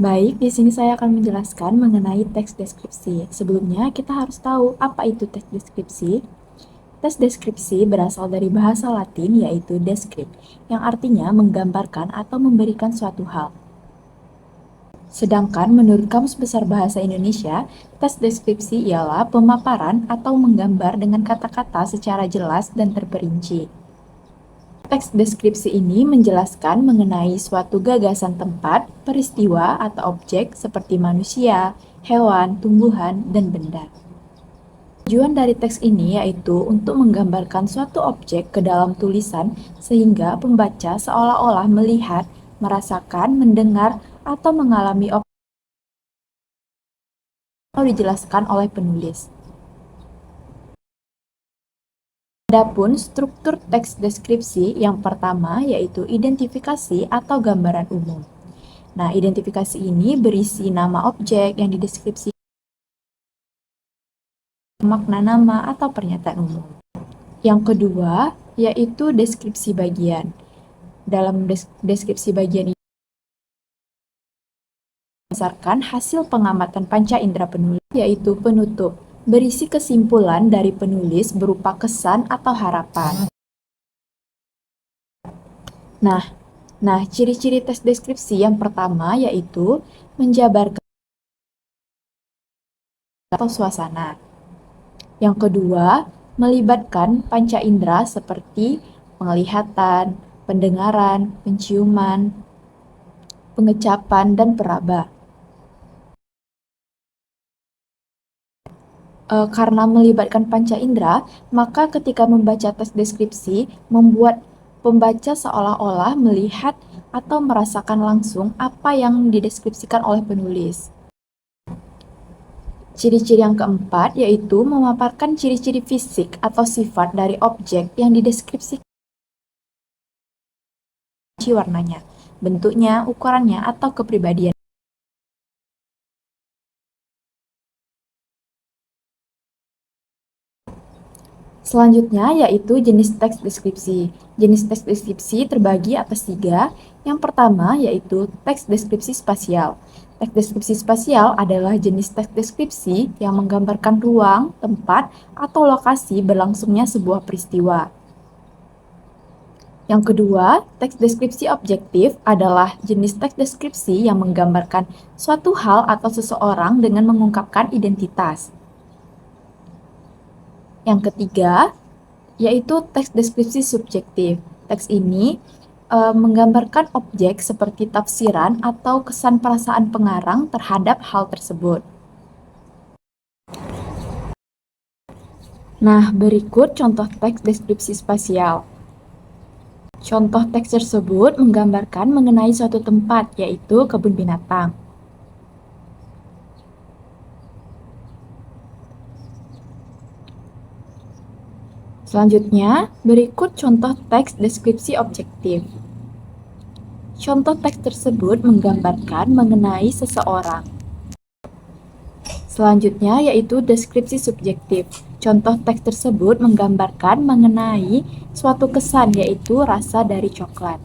Baik, di sini saya akan menjelaskan mengenai teks deskripsi. Sebelumnya, kita harus tahu apa itu teks deskripsi. Teks deskripsi berasal dari bahasa Latin yaitu descript, yang artinya menggambarkan atau memberikan suatu hal. Sedangkan menurut Kamus Besar Bahasa Indonesia, teks deskripsi ialah pemaparan atau menggambar dengan kata-kata secara jelas dan terperinci. Teks deskripsi ini menjelaskan mengenai suatu gagasan tempat, peristiwa, atau objek seperti manusia, hewan, tumbuhan, dan benda. Tujuan dari teks ini yaitu untuk menggambarkan suatu objek ke dalam tulisan sehingga pembaca seolah-olah melihat, merasakan, mendengar, atau mengalami objek yang dijelaskan oleh penulis. Adapun struktur teks deskripsi yang pertama yaitu identifikasi atau gambaran umum. Nah, identifikasi ini berisi nama objek yang dideskripsikan, makna nama atau pernyataan umum. Yang kedua, yaitu deskripsi bagian. Dalam deskripsi bagian ini berdasarkan hasil pengamatan panca indera penulis, yaitu penutup, berisi kesimpulan dari penulis berupa kesan atau harapan. Nah, ciri-ciri teks deskripsi yang pertama yaitu menjabarkan atau suasana. Yang kedua, melibatkan panca indera seperti penglihatan, pendengaran, penciuman, pengecapan, dan peraba. Karena melibatkan panca indera, maka ketika membaca teks deskripsi membuat pembaca seolah-olah melihat atau merasakan langsung apa yang dideskripsikan oleh penulis. Ciri-ciri yang keempat yaitu memaparkan ciri-ciri fisik atau sifat dari objek yang dideskripsikan, warnanya, bentuknya, ukurannya, atau kepribadian. Selanjutnya yaitu jenis teks deskripsi. Jenis teks deskripsi terbagi atas 3. Yang pertama yaitu teks deskripsi spasial. Teks deskripsi spasial adalah jenis teks deskripsi yang menggambarkan ruang, tempat, atau lokasi berlangsungnya sebuah peristiwa. Yang kedua, teks deskripsi objektif adalah jenis teks deskripsi yang menggambarkan suatu hal atau seseorang dengan mengungkapkan identitas. Yang ketiga, yaitu teks deskripsi subjektif. Teks ini menggambarkan objek seperti tafsiran atau kesan perasaan pengarang terhadap hal tersebut. Nah, berikut contoh teks deskripsi spasial. Contoh teks tersebut menggambarkan mengenai suatu tempat, yaitu kebun binatang. Selanjutnya, berikut contoh teks deskripsi objektif. Contoh teks tersebut menggambarkan mengenai seseorang. Selanjutnya yaitu deskripsi subjektif. Contoh teks tersebut menggambarkan mengenai suatu kesan yaitu rasa dari coklat.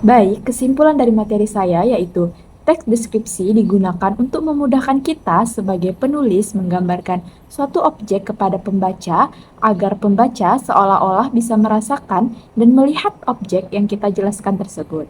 Baik, kesimpulan dari materi saya yaitu teks deskripsi digunakan untuk memudahkan kita sebagai penulis menggambarkan suatu objek kepada pembaca agar pembaca seolah-olah bisa merasakan dan melihat objek yang kita jelaskan tersebut.